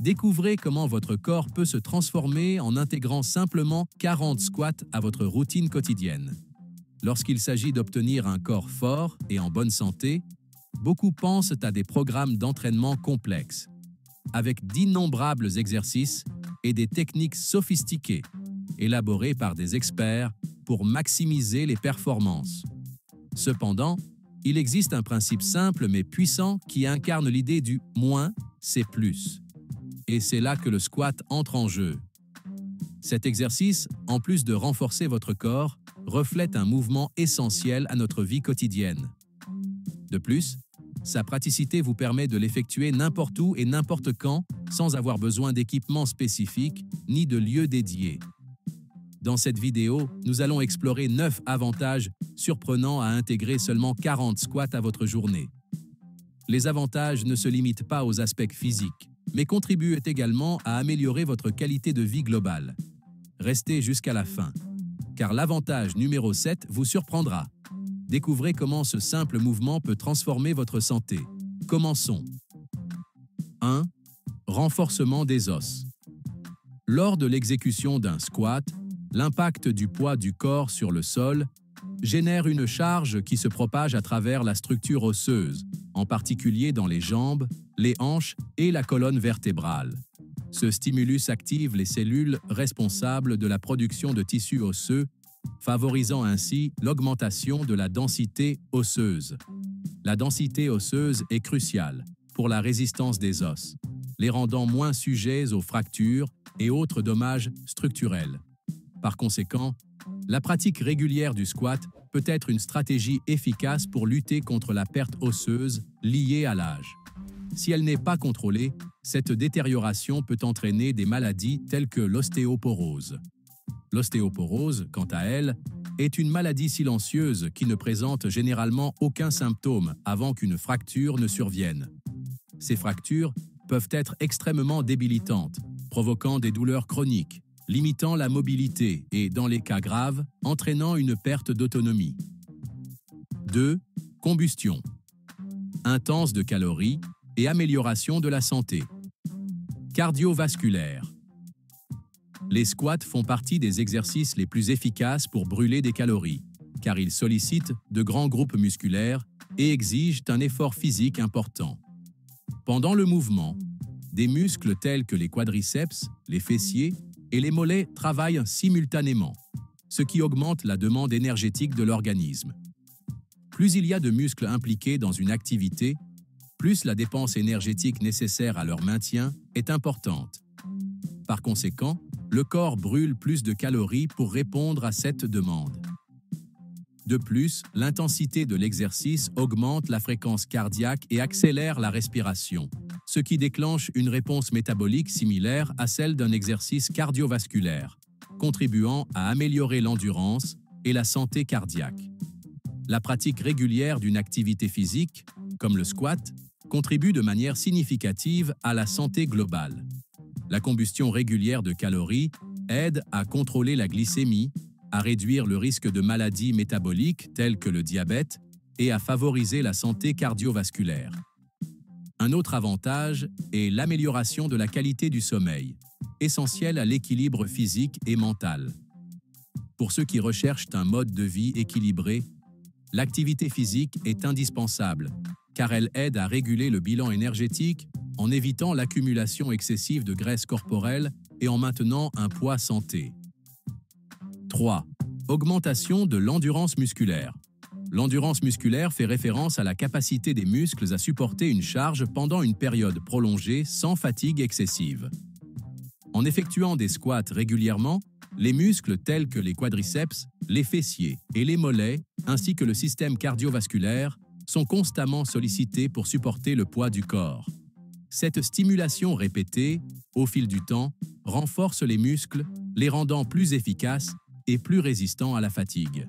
Découvrez comment votre corps peut se transformer en intégrant simplement 40 squats à votre routine quotidienne. Lorsqu'il s'agit d'obtenir un corps fort et en bonne santé, beaucoup pensent à des programmes d'entraînement complexes, avec d'innombrables exercices et des techniques sophistiquées, élaborées par des experts pour maximiser les performances. Cependant, il existe un principe simple mais puissant qui incarne l'idée du « moins, c'est plus ». Et c'est là que le squat entre en jeu. Cet exercice, en plus de renforcer votre corps, reflète un mouvement essentiel à notre vie quotidienne. De plus, sa praticité vous permet de l'effectuer n'importe où et n'importe quand, sans avoir besoin d'équipements spécifiques ni de lieux dédiés. Dans cette vidéo, nous allons explorer 9 avantages surprenants à intégrer seulement 40 squats à votre journée. Les avantages ne se limitent pas aux aspects physiques, mais contribuent également à améliorer votre qualité de vie globale. Restez jusqu'à la fin, car l'avantage numéro 7 vous surprendra. Découvrez comment ce simple mouvement peut transformer votre santé. Commençons. 1. Renforcement des os. Lors de l'exécution d'un squat, l'impact du poids du corps sur le sol génère une charge qui se propage à travers la structure osseuse, en particulier dans les jambes, les hanches et la colonne vertébrale. Ce stimulus active les cellules responsables de la production de tissus osseux, favorisant ainsi l'augmentation de la densité osseuse. La densité osseuse est cruciale pour la résistance des os, les rendant moins sujets aux fractures et autres dommages structurels. Par conséquent, la pratique régulière du squat peut être une stratégie efficace pour lutter contre la perte osseuse liée à l'âge. Si elle n'est pas contrôlée, cette détérioration peut entraîner des maladies telles que l'ostéoporose. L'ostéoporose, quant à elle, est une maladie silencieuse qui ne présente généralement aucun symptôme avant qu'une fracture ne survienne. Ces fractures peuvent être extrêmement débilitantes, provoquant des douleurs chroniques, limitant la mobilité et, dans les cas graves, entraînant une perte d'autonomie. 2. Combustion. Intense de calories et amélioration de la santé. Cardiovasculaire. Les squats font partie des exercices les plus efficaces pour brûler des calories, car ils sollicitent de grands groupes musculaires et exigent un effort physique important. Pendant le mouvement, des muscles tels que les quadriceps, les fessiers et les mollets travaillent simultanément, ce qui augmente la demande énergétique de l'organisme. Plus il y a de muscles impliqués dans une activité, plus la dépense énergétique nécessaire à leur maintien est importante. Par conséquent, le corps brûle plus de calories pour répondre à cette demande. De plus, l'intensité de l'exercice augmente la fréquence cardiaque et accélère la respiration, ce qui déclenche une réponse métabolique similaire à celle d'un exercice cardiovasculaire, contribuant à améliorer l'endurance et la santé cardiaque. La pratique régulière d'une activité physique, comme le squat, contribue de manière significative à la santé globale. La combustion régulière de calories aide à contrôler la glycémie, à réduire le risque de maladies métaboliques telles que le diabète et à favoriser la santé cardiovasculaire. Un autre avantage est l'amélioration de la qualité du sommeil, essentielle à l'équilibre physique et mental. Pour ceux qui recherchent un mode de vie équilibré, l'activité physique est indispensable, car elle aide à réguler le bilan énergétique en évitant l'accumulation excessive de graisse corporelle et en maintenant un poids santé. 3. Augmentation de l'endurance musculaire. L'endurance musculaire fait référence à la capacité des muscles à supporter une charge pendant une période prolongée sans fatigue excessive. En effectuant des squats régulièrement, les muscles tels que les quadriceps, les fessiers et les mollets, ainsi que le système cardiovasculaire, sont constamment sollicités pour supporter le poids du corps. Cette stimulation répétée, au fil du temps, renforce les muscles, les rendant plus efficaces et plus résistants à la fatigue.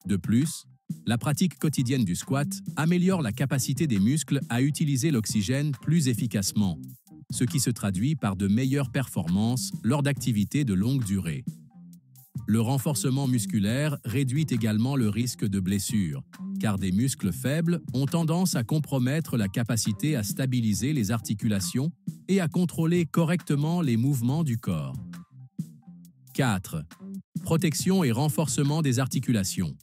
De plus, la pratique quotidienne du squat améliore la capacité des muscles à utiliser l'oxygène plus efficacement, ce qui se traduit par de meilleures performances lors d'activités de longue durée. Le renforcement musculaire réduit également le risque de blessure, car des muscles faibles ont tendance à compromettre la capacité à stabiliser les articulations et à contrôler correctement les mouvements du corps. 4. Protection et renforcement des articulations.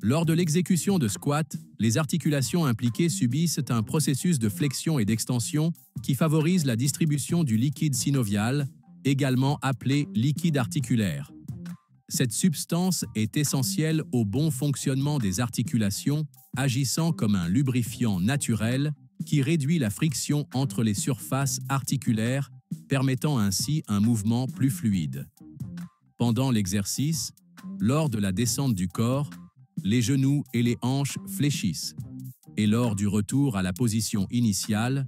Lors de l'exécution de squats, les articulations impliquées subissent un processus de flexion et d'extension qui favorise la distribution du liquide synovial, également appelé liquide articulaire. Cette substance est essentielle au bon fonctionnement des articulations, agissant comme un lubrifiant naturel qui réduit la friction entre les surfaces articulaires, permettant ainsi un mouvement plus fluide. Pendant l'exercice, lors de la descente du corps, les genoux et les hanches fléchissent, et lors du retour à la position initiale,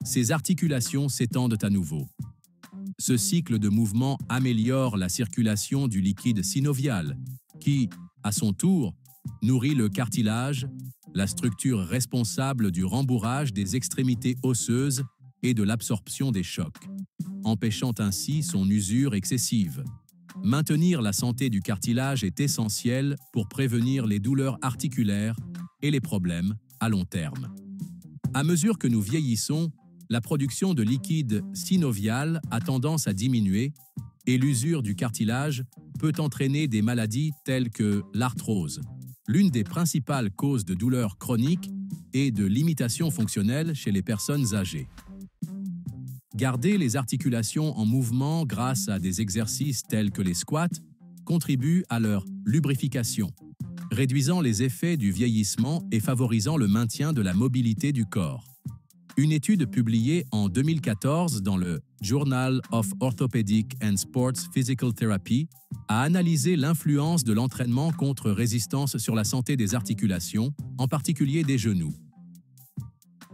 ces articulations s'étendent à nouveau. Ce cycle de mouvement améliore la circulation du liquide synovial, qui, à son tour, nourrit le cartilage, la structure responsable du rembourrage des extrémités osseuses et de l'absorption des chocs, empêchant ainsi son usure excessive. Maintenir la santé du cartilage est essentiel pour prévenir les douleurs articulaires et les problèmes à long terme. À mesure que nous vieillissons, la production de liquide synovial a tendance à diminuer et l'usure du cartilage peut entraîner des maladies telles que l'arthrose, l'une des principales causes de douleurs chroniques et de limitations fonctionnelles chez les personnes âgées. Garder les articulations en mouvement grâce à des exercices tels que les squats contribue à leur lubrification, réduisant les effets du vieillissement et favorisant le maintien de la mobilité du corps. Une étude publiée en 2014 dans le Journal of Orthopedic and Sports Physical Therapy a analysé l'influence de l'entraînement contre résistance sur la santé des articulations, en particulier des genoux.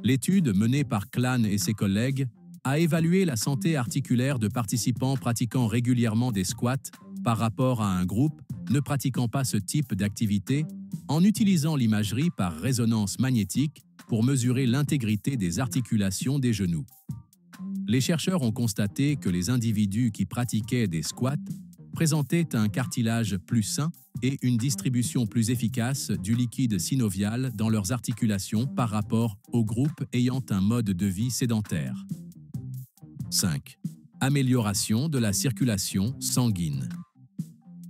L'étude menée par Klan et ses collègues a évalué la santé articulaire de participants pratiquant régulièrement des squats par rapport à un groupe ne pratiquant pas ce type d'activité en utilisant l'imagerie par résonance magnétique pour mesurer l'intégrité des articulations des genoux. Les chercheurs ont constaté que les individus qui pratiquaient des squats présentaient un cartilage plus sain et une distribution plus efficace du liquide synovial dans leurs articulations par rapport aux groupes ayant un mode de vie sédentaire. 5. Amélioration de la circulation sanguine.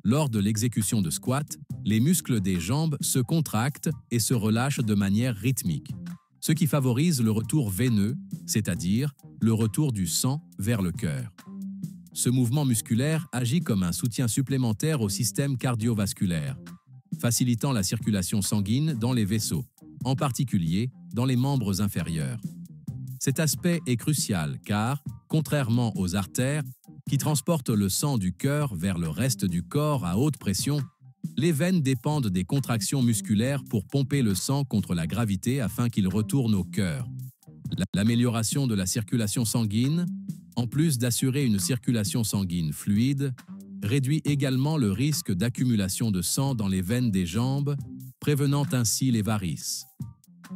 Lors de l'exécution de squat, les muscles des jambes se contractent et se relâchent de manière rythmique, ce qui favorise le retour veineux, c'est-à-dire le retour du sang vers le cœur. Ce mouvement musculaire agit comme un soutien supplémentaire au système cardiovasculaire, facilitant la circulation sanguine dans les vaisseaux, en particulier dans les membres inférieurs. Cet aspect est crucial car, contrairement aux artères, qui transportent le sang du cœur vers le reste du corps à haute pression, les veines dépendent des contractions musculaires pour pomper le sang contre la gravité afin qu'il retourne au cœur. L'amélioration de la circulation sanguine, en plus d'assurer une circulation sanguine fluide, réduit également le risque d'accumulation de sang dans les veines des jambes, prévenant ainsi les varices.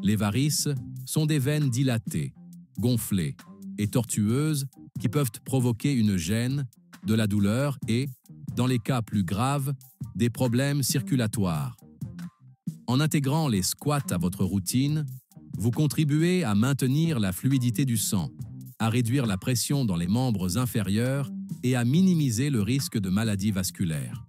Les varices sont des veines dilatées, gonflées et tortueuses qui peuvent provoquer une gêne, de la douleur et, dans les cas plus graves, des problèmes circulatoires. En intégrant les squats à votre routine, vous contribuez à maintenir la fluidité du sang, à réduire la pression dans les membres inférieurs et à minimiser le risque de maladies vasculaires.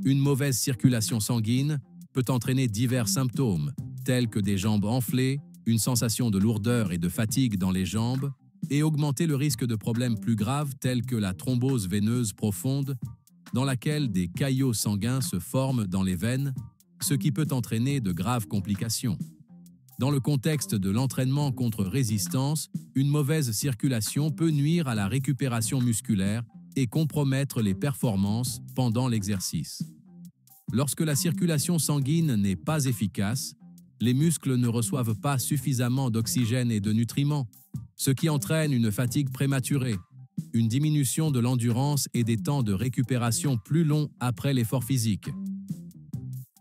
Une mauvaise circulation sanguine peut entraîner divers symptômes, tels que des jambes enflées, une sensation de lourdeur et de fatigue dans les jambes, et augmenter le risque de problèmes plus graves tels que la thrombose veineuse profonde, dans laquelle des caillots sanguins se forment dans les veines, ce qui peut entraîner de graves complications. Dans le contexte de l'entraînement contre résistance, une mauvaise circulation peut nuire à la récupération musculaire et compromettre les performances pendant l'exercice. Lorsque la circulation sanguine n'est pas efficace, les muscles ne reçoivent pas suffisamment d'oxygène et de nutriments, ce qui entraîne une fatigue prématurée, une diminution de l'endurance et des temps de récupération plus longs après l'effort physique.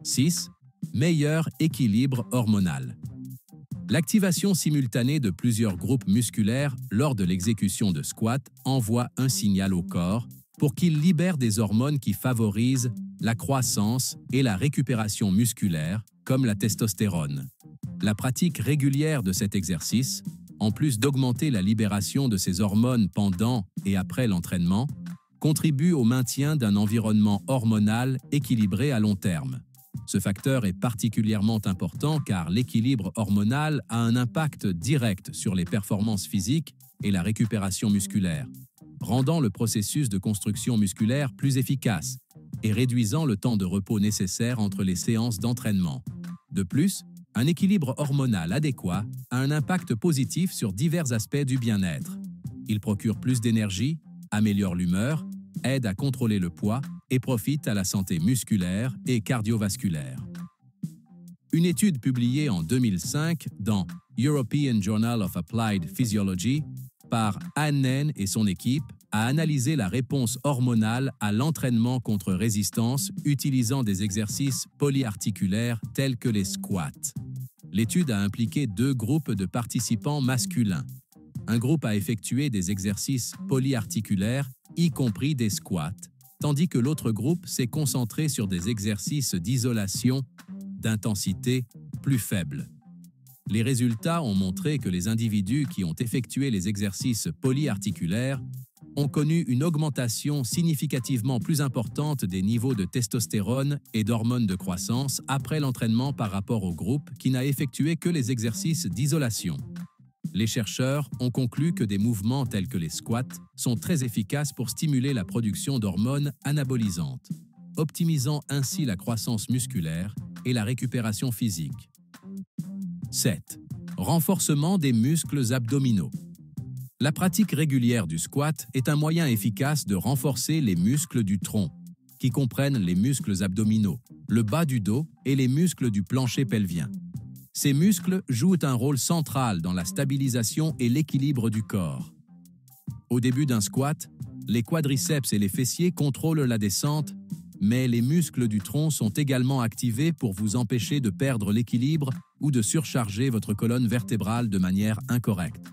6. Meilleur équilibre hormonal. L'activation simultanée de plusieurs groupes musculaires lors de l'exécution de squats envoie un signal au corps pour qu'il libère des hormones qui favorisent la croissance et la récupération musculaire, comme la testostérone. La pratique régulière de cet exercice, en plus d'augmenter la libération de ces hormones pendant et après l'entraînement, contribue au maintien d'un environnement hormonal équilibré à long terme. Ce facteur est particulièrement important car l'équilibre hormonal a un impact direct sur les performances physiques et la récupération musculaire, rendant le processus de construction musculaire plus efficace et réduisant le temps de repos nécessaire entre les séances d'entraînement. De plus, un équilibre hormonal adéquat a un impact positif sur divers aspects du bien-être. Il procure plus d'énergie, améliore l'humeur, aide à contrôler le poids et profite à la santé musculaire et cardiovasculaire. Une étude publiée en 2005 dans European Journal of Applied Physiology par Annen et son équipe a analysé la réponse hormonale à l'entraînement contre résistance utilisant des exercices polyarticulaires tels que les squats. L'étude a impliqué 2 groupes de participants masculins. Un groupe a effectué des exercices polyarticulaires, y compris des squats, tandis que l'autre groupe s'est concentré sur des exercices d'isolation d'intensité plus faible. Les résultats ont montré que les individus qui ont effectué les exercices polyarticulaires ont connu une augmentation significativement plus importante des niveaux de testostérone et d'hormones de croissance après l'entraînement par rapport au groupe qui n'a effectué que les exercices d'isolation. Les chercheurs ont conclu que des mouvements tels que les squats sont très efficaces pour stimuler la production d'hormones anabolisantes, optimisant ainsi la croissance musculaire et la récupération physique. 7. Renforcement des muscles abdominaux. La pratique régulière du squat est un moyen efficace de renforcer les muscles du tronc, qui comprennent les muscles abdominaux, le bas du dos et les muscles du plancher pelvien. Ces muscles jouent un rôle central dans la stabilisation et l'équilibre du corps. Au début d'un squat, les quadriceps et les fessiers contrôlent la descente, mais les muscles du tronc sont également activés pour vous empêcher de perdre l'équilibre ou de surcharger votre colonne vertébrale de manière incorrecte.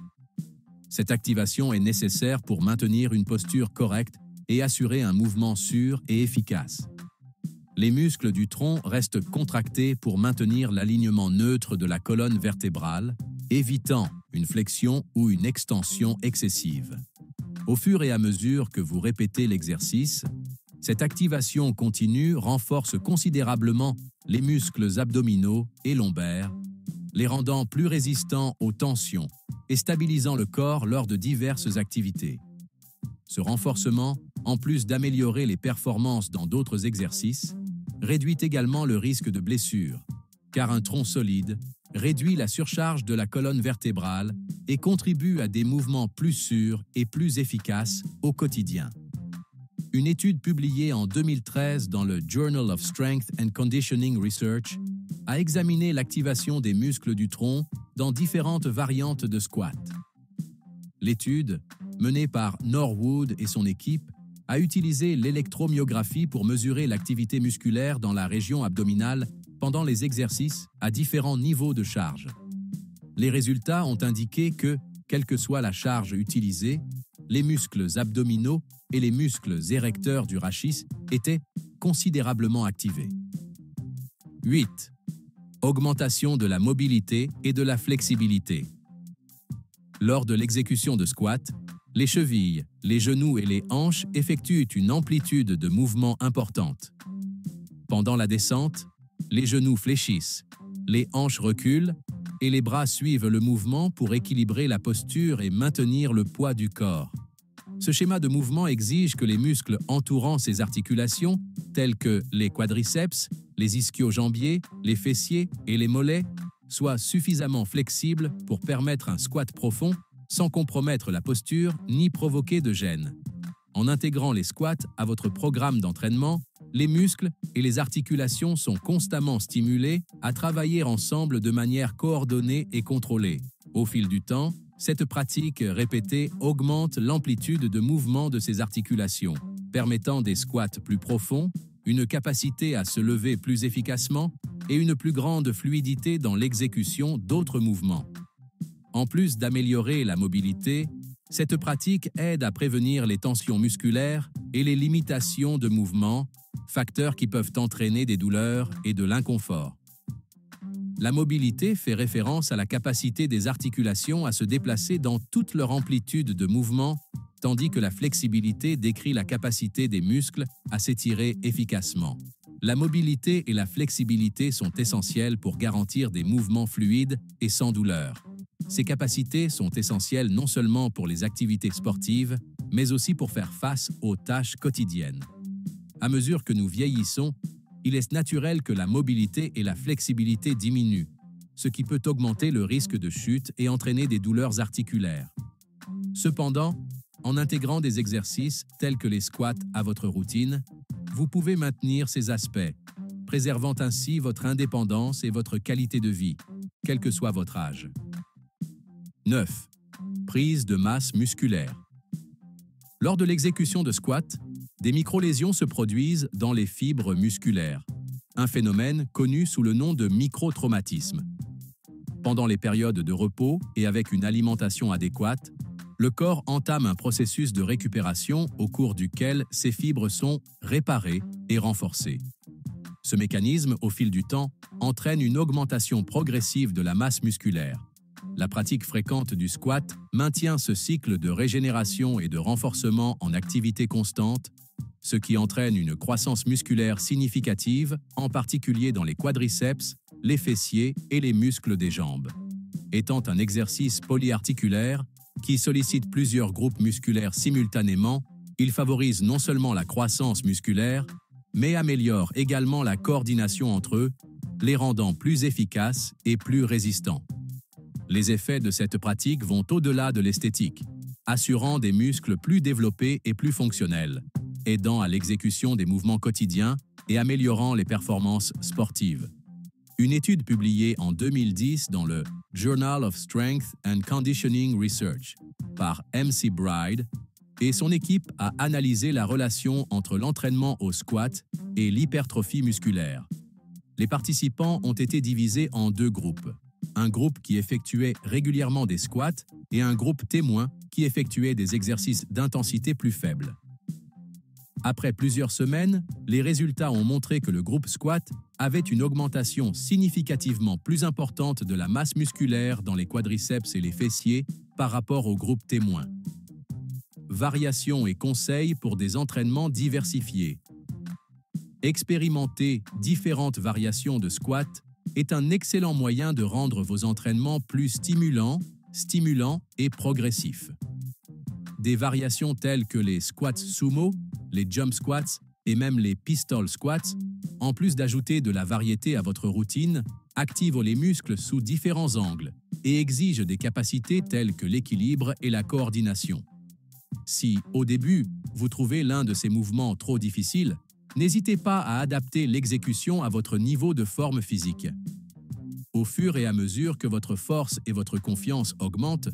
Cette activation est nécessaire pour maintenir une posture correcte et assurer un mouvement sûr et efficace. Les muscles du tronc restent contractés pour maintenir l'alignement neutre de la colonne vertébrale, évitant une flexion ou une extension excessive. Au fur et à mesure que vous répétez l'exercice, cette activation continue renforce considérablement les muscles abdominaux et lombaires, les rendant plus résistants aux tensions et stabilisant le corps lors de diverses activités. Ce renforcement, en plus d'améliorer les performances dans d'autres exercices, réduit également le risque de blessure, car un tronc solide réduit la surcharge de la colonne vertébrale et contribue à des mouvements plus sûrs et plus efficaces au quotidien. Une étude publiée en 2013 dans le Journal of Strength and Conditioning Research a examiné l'activation des muscles du tronc dans différentes variantes de squat. L'étude, menée par Norwood et son équipe, a utilisé l'électromyographie pour mesurer l'activité musculaire dans la région abdominale pendant les exercices à différents niveaux de charge. Les résultats ont indiqué que, quelle que soit la charge utilisée, les muscles abdominaux et les muscles érecteurs du rachis étaient considérablement activés. 8. Augmentation de la mobilité et de la flexibilité. Lors de l'exécution de squat, les chevilles, les genoux et les hanches effectuent une amplitude de mouvement importante. Pendant la descente, les genoux fléchissent, les hanches reculent et les bras suivent le mouvement pour équilibrer la posture et maintenir le poids du corps. Ce schéma de mouvement exige que les muscles entourant ces articulations, tels que les quadriceps, les ischio-jambiers, les fessiers et les mollets, soient suffisamment flexibles pour permettre un squat profond sans compromettre la posture ni provoquer de gêne. En intégrant les squats à votre programme d'entraînement, les muscles et les articulations sont constamment stimulés à travailler ensemble de manière coordonnée et contrôlée. Au fil du temps, cette pratique répétée augmente l'amplitude de mouvement de ces articulations, permettant des squats plus profonds, une capacité à se lever plus efficacement et une plus grande fluidité dans l'exécution d'autres mouvements. En plus d'améliorer la mobilité, cette pratique aide à prévenir les tensions musculaires et les limitations de mouvement, facteurs qui peuvent entraîner des douleurs et de l'inconfort. La mobilité fait référence à la capacité des articulations à se déplacer dans toute leur amplitude de mouvement, tandis que la flexibilité décrit la capacité des muscles à s'étirer efficacement. La mobilité et la flexibilité sont essentielles pour garantir des mouvements fluides et sans douleur. Ces capacités sont essentielles non seulement pour les activités sportives, mais aussi pour faire face aux tâches quotidiennes. À mesure que nous vieillissons, il est naturel que la mobilité et la flexibilité diminuent, ce qui peut augmenter le risque de chute et entraîner des douleurs articulaires. Cependant, en intégrant des exercices tels que les squats à votre routine, vous pouvez maintenir ces aspects, préservant ainsi votre indépendance et votre qualité de vie, quel que soit votre âge. 9. Prise de masse musculaire. Lors de l'exécution de squats, des microlésions se produisent dans les fibres musculaires, un phénomène connu sous le nom de microtraumatisme. Pendant les périodes de repos et avec une alimentation adéquate, le corps entame un processus de récupération au cours duquel ces fibres sont réparées et renforcées. Ce mécanisme, au fil du temps, entraîne une augmentation progressive de la masse musculaire. La pratique fréquente du squat maintient ce cycle de régénération et de renforcement en activité constante, ce qui entraîne une croissance musculaire significative, en particulier dans les quadriceps, les fessiers et les muscles des jambes. Étant un exercice polyarticulaire qui sollicite plusieurs groupes musculaires simultanément, il favorise non seulement la croissance musculaire, mais améliore également la coordination entre eux, les rendant plus efficaces et plus résistants. Les effets de cette pratique vont au-delà de l'esthétique, assurant des muscles plus développés et plus fonctionnels, aidant à l'exécution des mouvements quotidiens et améliorant les performances sportives. Une étude publiée en 2010 dans le Journal of Strength and Conditioning Research par MC Bride et son équipe a analysé la relation entre l'entraînement au squat et l'hypertrophie musculaire. Les participants ont été divisés en deux groupes. Un groupe qui effectuait régulièrement des squats et un groupe témoin qui effectuait des exercices d'intensité plus faible. Après plusieurs semaines, les résultats ont montré que le groupe squat avait une augmentation significativement plus importante de la masse musculaire dans les quadriceps et les fessiers par rapport au groupe témoin. Variations et conseils pour des entraînements diversifiés. Expérimenter différentes variations de squat est un excellent moyen de rendre vos entraînements plus stimulants et progressifs. Des variations telles que les squats sumo, les jump squats et même les pistol squats, en plus d'ajouter de la variété à votre routine, activent les muscles sous différents angles et exigent des capacités telles que l'équilibre et la coordination. Si, au début, vous trouvez l'un de ces mouvements trop difficile, n'hésitez pas à adapter l'exécution à votre niveau de forme physique. Au fur et à mesure que votre force et votre confiance augmentent,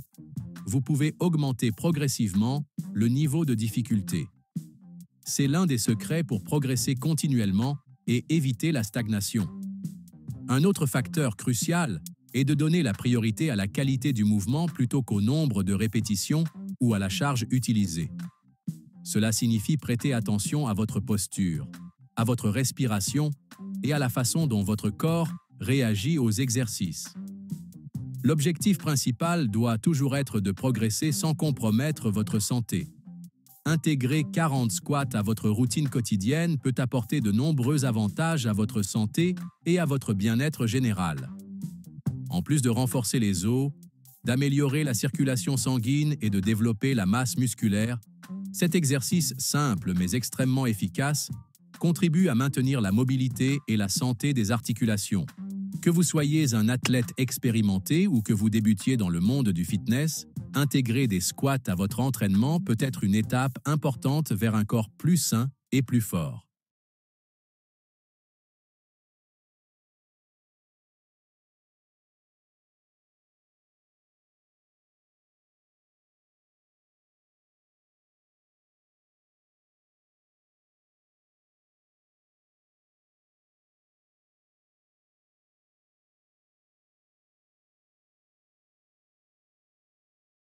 vous pouvez augmenter progressivement le niveau de difficulté. C'est l'un des secrets pour progresser continuellement et éviter la stagnation. Un autre facteur crucial est de donner la priorité à la qualité du mouvement plutôt qu'au nombre de répétitions ou à la charge utilisée. Cela signifie prêter attention à votre posture, à votre respiration et à la façon dont votre corps réagit aux exercices. L'objectif principal doit toujours être de progresser sans compromettre votre santé. Intégrer 40 squats à votre routine quotidienne peut apporter de nombreux avantages à votre santé et à votre bien-être général. En plus de renforcer les os, d'améliorer la circulation sanguine et de développer la masse musculaire, cet exercice simple mais extrêmement efficace contribue à maintenir la mobilité et la santé des articulations. Que vous soyez un athlète expérimenté ou que vous débutiez dans le monde du fitness, intégrer des squats à votre entraînement peut être une étape importante vers un corps plus sain et plus fort.